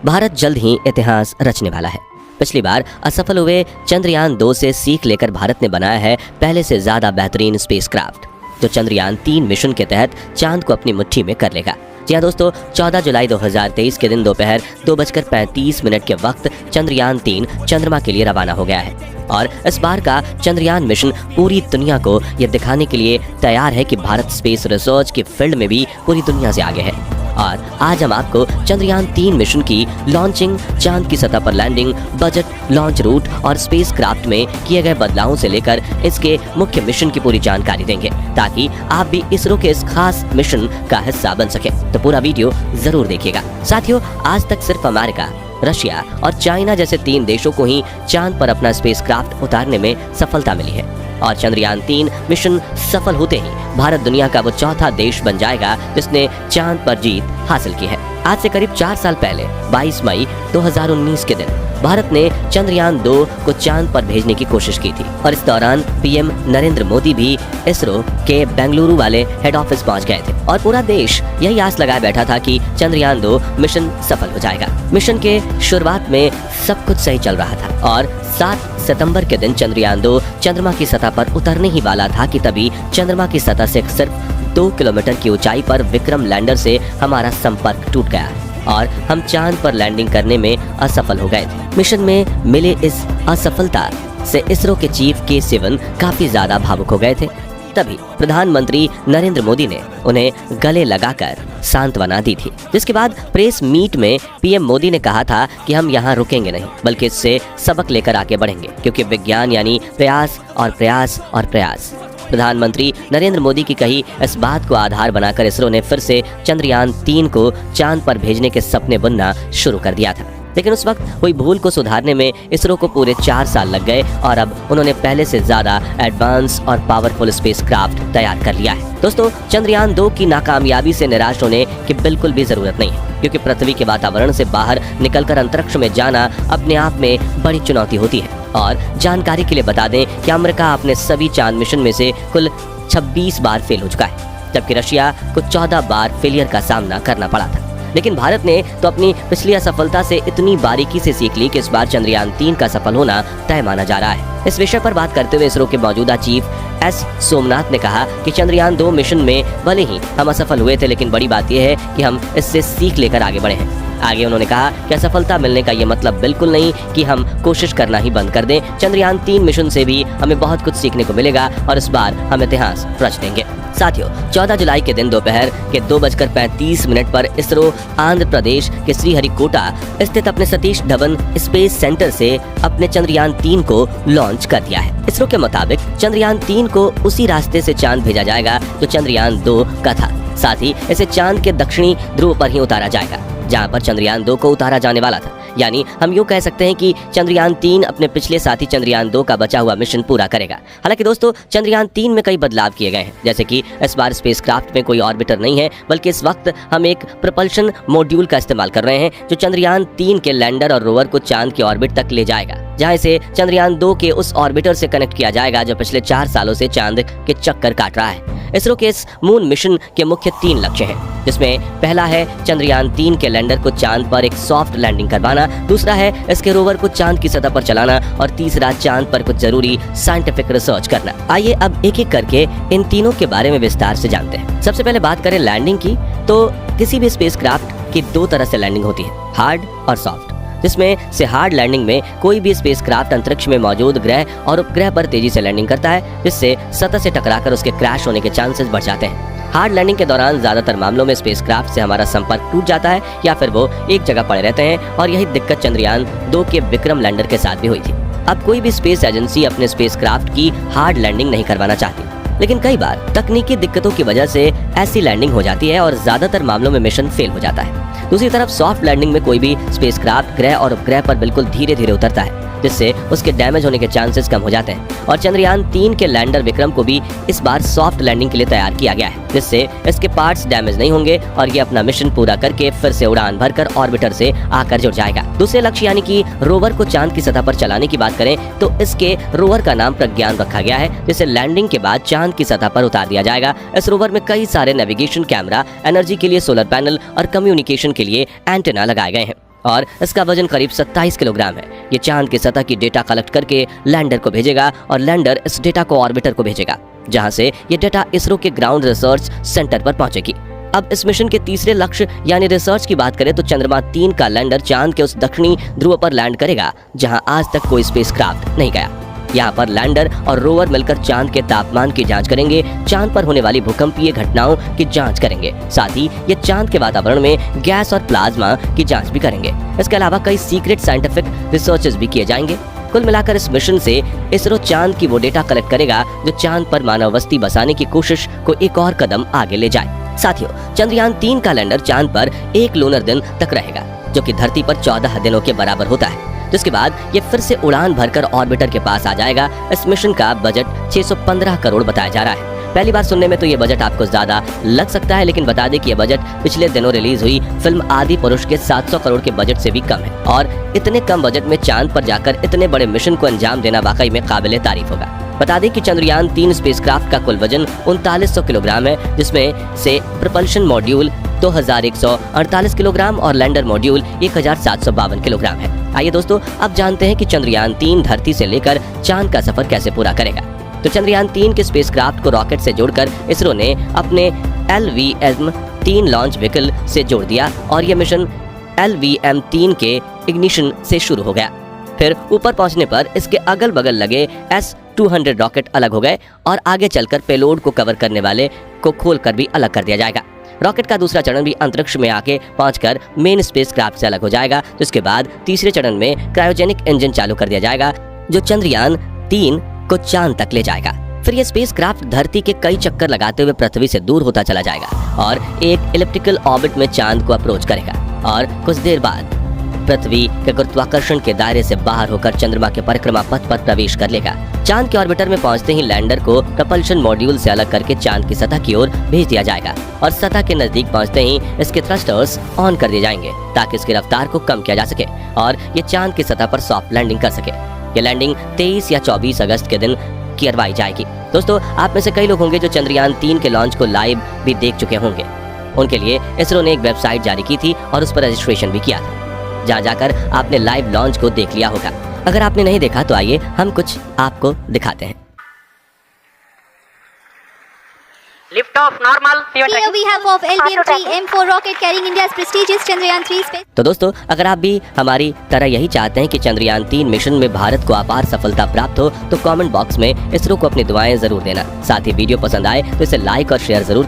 भारत जल्द ही इतिहास रचने वाला है। पिछली बार असफल हुए चंद्रयान 2 से सीख लेकर भारत ने बनाया है पहले से ज्यादा बेहतरीन स्पेसक्राफ्ट, जो चंद्रयान 3 मिशन के तहत चांद को अपनी मुट्ठी में कर लेगा। जी हाँ दोस्तों, 14 जुलाई 2023 के दिन दोपहर 2:35 के वक्त चंद्रयान 3 चंद्रमा के लिए रवाना हो गया है। और इस बार का चंद्रयान मिशन पूरी दुनिया को यह दिखाने के लिए तैयार है कि भारत स्पेस रिसर्च की फील्ड में भी पूरी दुनिया से आगे है। और आज हम आपको चंद्रयान 3 मिशन की लॉन्चिंग, चांद की सतह पर लैंडिंग, बजट, लॉन्च रूट और स्पेस क्राफ्ट में किए गए बदलावों से लेकर इसके मुख्य मिशन की पूरी जानकारी देंगे, ताकि आप भी इसरो के इस खास मिशन का हिस्सा बन सके। तो पूरा वीडियो जरूर देखिएगा। साथियों, आज तक सिर्फ अमेरिका, रशिया और चाइना जैसे 3 देशों को ही चांद पर अपना स्पेसक्राफ्ट उतारने में सफलता मिली है। और चंद्रयान 3 मिशन सफल होते ही भारत दुनिया का वो चौथा देश बन जाएगा जिसने चांद पर जीत हासिल की है। आज से करीब 4 साल पहले 22 मई 2019 के दिन भारत ने चंद्रयान 2 को चांद पर भेजने की कोशिश की थी। और इस दौरान पीएम नरेंद्र मोदी भी इसरो के बेंगलुरु वाले हेड ऑफिस पहुंच गए थे। और पूरा देश यही आस लगाए बैठा था कि चंद्रयान 2 मिशन सफल हो जाएगा। मिशन के शुरुआत में सब कुछ सही चल रहा था और 7 सितंबर के दिन चंद्रयान 2 चंद्रमा की सतह पर उतरने ही वाला था कि तभी चंद्रमा की सतह से सिर्फ 2 किलोमीटर की ऊंचाई पर विक्रम लैंडर से हमारा संपर्क टूट गया और हम चांद पर लैंडिंग करने में असफल हो गए थे। मिशन में मिले इस असफलता से इसरो के चीफ के सिवन काफी ज्यादा भावुक हो गए थे। तभी प्रधानमंत्री नरेंद्र मोदी ने उन्हें गले लगाकर सांत्वना दी थी, जिसके बाद प्रेस मीट में पीएम मोदी ने कहा था कि हम यहाँ रुकेंगे नहीं, बल्कि इससे सबक लेकर आगे बढ़ेंगे, क्योंकि विज्ञान यानी प्रयास और प्रयास और प्रयास। प्रधानमंत्री नरेंद्र मोदी की कही इस बात को आधार बनाकर इसरो ने फिर से चंद्रयान 3 को चांद पर भेजने के सपने बुनना शुरू कर दिया था। लेकिन उस वक्त हुई भूल को सुधारने में इसरो को पूरे 4 साल लग गए और अब उन्होंने पहले से ज्यादा एडवांस और पावरफुल स्पेसक्राफ्ट तैयार कर लिया है। दोस्तों, चंद्रयान 2 की नाकामयाबी से निराश होने की बिल्कुल भी जरूरत नहीं है, क्योंकि पृथ्वी के वातावरण से बाहर निकलकर अंतरिक्ष में जाना अपने आप में बड़ी चुनौती होती है। और जानकारी के लिए बता दें कि अमेरिका अपने सभी चांद मिशन में से कुल 26 बार फेल हो चुका है, जबकि रशिया को 14 बार फेलियर का सामना करना पड़ा था। लेकिन भारत ने तो अपनी पिछली असफलता से इतनी बारीकी से सीख ली कि इस बार चंद्रयान 3 का सफल होना तय माना जा रहा है। इस विषय पर बात करते हुए इसरो के मौजूदा चीफ एस सोमनाथ ने कहा कि चंद्रयान 2 मिशन में भले ही हम असफल हुए थे, लेकिन बड़ी बात यह है कि हम इससे सीख लेकर आगे बढ़े हैं। आगे उन्होंने कहा कि असफलता मिलने का ये मतलब बिल्कुल नहीं कि हम कोशिश करना ही बंद कर दें। चंद्रयान 3 मिशन से भी हमें बहुत कुछ सीखने को मिलेगा और इस बार हम इतिहास रच देंगे। साथियों, 14 जुलाई के दिन दोपहर के 2:35 पर इसरो आंध्र प्रदेश के श्रीहरिकोटा स्थित अपने सतीश धवन स्पेस सेंटर से अपने चंद्रयान 3 को लॉन्च कर दिया है। इसरो के मुताबिक चंद्रयान 3 को उसी रास्ते से चांद भेजा जाएगा जो चंद्रयान 2 का था। साथ ही इसे चांद के दक्षिणी ध्रुव पर ही उतारा जाएगा, जहां पर चंद्रयान 2 को उतारा जाने वाला था। यानी हम यूं कह सकते हैं कि चंद्रयान 3 अपने पिछले साथी चंद्रयान 2 का बचा हुआ मिशन पूरा करेगा। हालांकि दोस्तों, चंद्रयान 3 में कई बदलाव किए गए हैं, जैसे कि इस बार स्पेसक्राफ्ट में कोई ऑर्बिटर नहीं है, बल्कि इस वक्त हम एक प्रपल्शन मॉड्यूल का इस्तेमाल कर रहे हैं, जो चंद्रयान 3 के लैंडर और रोवर को चांद के ऑर्बिट तक ले जाएगा, जहां इसे चंद्रयान 2 के उस ऑर्बिटर से कनेक्ट किया जाएगा जो पिछले 4 सालों से चांद के चक्कर काट रहा है। इसरो के इस मून मिशन के मुख्य 3 लक्ष्य हैं, जिसमें पहला है चंद्रयान 3 के लैंडर को चांद पर एक सॉफ्ट लैंडिंग करवाना, दूसरा है इसके रोवर को चांद की सतह पर चलाना और तीसरा चांद पर कुछ जरूरी साइंटिफिक रिसर्च करना। आइए अब एक एक करके इन तीनों के बारे में विस्तार से जानते हैं। सबसे पहले बात करें लैंडिंग की, तो किसी भी स्पेसक्राफ्ट की 2 तरह से लैंडिंग होती है, हार्ड और सॉफ्ट। जिसमें से हार्ड लैंडिंग में कोई भी स्पेसक्राफ्ट अंतरिक्ष में मौजूद ग्रह और उपग्रह पर तेजी से लैंडिंग करता है, जिससे सतह से टकराकर उसके क्रैश होने के चांसेस बढ़ जाते हैं। हार्ड लैंडिंग के दौरान ज्यादातर मामलों में स्पेसक्राफ्ट से हमारा संपर्क टूट जाता है या फिर वो एक जगह पड़े रहते हैं, और यही दिक्कत चंद्रयान 2 के विक्रम लैंडर के साथ भी हुई थी। अब कोई भी स्पेस एजेंसी अपने स्पेसक्राफ्ट की हार्ड लैंडिंग नहीं करवाना चाहती, लेकिन कई बार तकनीकी दिक्कतों की वजह से ऐसी लैंडिंग हो जाती है और ज्यादातर मामलों में मिशन फेल हो जाता है। दूसरी तरफ सॉफ्ट लैंडिंग में कोई भी स्पेसक्राफ्ट ग्रह और उपग्रह पर बिल्कुल धीरे धीरे उतरता है, जिससे उसके डैमेज होने के चांसेस कम हो जाते हैं। और चंद्रयान 3 के लैंडर विक्रम को भी इस बार सॉफ्ट लैंडिंग के लिए तैयार किया गया है, जिससे इसके पार्ट्स डैमेज नहीं होंगे और ये अपना मिशन पूरा करके फिर से उड़ान भरकर ऑर्बिटर से आकर जुड़ जाएगा। दूसरे लक्ष्य यानी कि रोवर को चांद की सतह पर चलाने की बात करें तो इसके रोवर का नाम प्रज्ञान रखा गया है, जिसे लैंडिंग के बाद चांद की सतह पर उतार दिया जाएगा। इस रोवर में कई सारे नेविगेशन कैमरा, एनर्जी के लिए सोलर पैनल और कम्युनिकेशन के लिए एंटेना लगाए गए हैं। और इसका वजन करीब 27 किलोग्राम है। ये चांद की सतह की डेटा कलेक्ट करके लैंडर को भेजेगा और लैंडर इस डेटा को ऑर्बिटर को भेजेगा, जहां से ये डेटा इसरो के ग्राउंड रिसर्च सेंटर पर पहुंचेगी। अब इस मिशन के तीसरे लक्ष्य यानी रिसर्च की बात करें तो चंद्रमा 3 का लैंडर चांद के उस दक्षिणी ध्रुव पर लैंड करेगा जहां आज तक कोई स्पेसक्राफ्ट नहीं गया। यहाँ पर लैंडर और रोवर मिलकर चांद के तापमान की जांच करेंगे, चांद पर होने वाली भूकंपीय घटनाओं की जांच करेंगे, साथ ही ये चांद के वातावरण में गैस और प्लाज्मा की जांच भी करेंगे। इसके अलावा कई सीक्रेट साइंटिफिक रिसर्चेस भी किए जाएंगे। कुल मिलाकर इस मिशन से इसरो चांद की वो डेटा कलेक्ट करेगा जो चांद पर मानव बस्ती बसाने की कोशिश को एक और कदम आगे ले जाए। साथियों, चंद्रयान 3 का लैंडर चांद पर एक लूनर दिन तक रहेगा, जो कि धरती पर 14 दिनों के बराबर होता है, जिसके बाद ये फिर से उड़ान भरकर ऑर्बिटर के पास आ जाएगा। इस मिशन का बजट 615 करोड़ बताया जा रहा है। पहली बार सुनने में तो ये बजट आपको ज्यादा लग सकता है, लेकिन बता दें कि ये बजट पिछले दिनों रिलीज हुई फिल्म आदि पुरुष के 700 करोड़ के बजट से भी कम है। और इतने कम बजट में चांद पर जाकर इतने बड़े मिशन को अंजाम देना वाकई में काबिले तारीफ होगा। बता दें कि चंद्रयान 3 स्पेसक्राफ्ट का कुल वजन 3900 किलोग्राम है, जिसमें से प्रपल्शन मॉड्यूल 2148 किलोग्राम और लैंडर मॉड्यूल 1752 किलोग्राम है। आइए दोस्तों, अब जानते हैं कि चंद्रयान 3 धरती से लेकर चांद का सफर कैसे पूरा करेगा। तो चंद्रयान 3 के स्पेसक्राफ्ट को रॉकेट से जोड़कर इसरो ने अपने LVM-3 लॉन्च व्हीकल से जोड़ दिया और यह मिशन LVM-3 के इग्निशन से शुरू हो गया। फिर ऊपर पहुंचने पर इसके अगल बगल लगे S-200 रॉकेट अलग हो गए और आगे चलकर पेलोड को कवर करने वाले को खोलकर भी अलग कर दिया जाएगा। रॉकेट का दूसरा चरण भी अंतरिक्ष में आके पहुंचकर मेन स्पेसक्राफ्ट से अलग हो जाएगा, जिसके बाद तीसरे चरण में क्रायोजेनिक इंजन चालू कर दिया जाएगा जो चंद्रयान 3 को चांद तक ले जाएगा। फिर ये स्पेसक्राफ्ट धरती के कई चक्कर लगाते हुए पृथ्वी से दूर होता चला जाएगा और एक इलिप्टिकल ऑर्बिट में चांद को अप्रोच करेगा और कुछ देर बाद पृथ्वी के गुरुत्वाकर्षण के दायरे से बाहर होकर चंद्रमा के परिक्रमा पथ पर प्रवेश कर लेगा। चांद के ऑर्बिटर में पहुंचते ही लैंडर को प्रपल्शन मॉड्यूल से अलग करके चांद की सतह की ओर भेज दिया जाएगा और सतह के नजदीक पहुंचते ही इसके थ्रस्टर्स ऑन कर दिए जाएंगे ताकि इसकी रफ्तार को कम किया जा सके और ये चांद की सतह पर सॉफ्ट लैंडिंग कर सके। ये लैंडिंग 23 या 24 अगस्त के दिन करवाई जाएगी। दोस्तों, आप में से कई लोग होंगे जो चंद्रयान 3 के लॉन्च को लाइव भी देख चुके होंगे। उनके लिए इसरो ने एक वेबसाइट जारी की थी और उस पर रजिस्ट्रेशन भी किया था, जहाँ जाकर आपने लाइव लॉन्च को देख लिया होगा। अगर आपने नहीं देखा तो आइए हम कुछ आपको दिखाते हैं। Lift off normal. Here we have of LVM-3 rocket carrying India's prestigious Chandrayaan 3 space. तो दोस्तों, अगर आप भी हमारी तरह यही चाहते हैं कि चंद्रयान 3 मिशन में भारत को अपार सफलता प्राप्त हो, तो कमेंट बॉक्स में इसरो को अपनी दुआएं जरूर देना। साथ ही वीडियो पसंद आए तो इसे लाइक और शेयर जरूर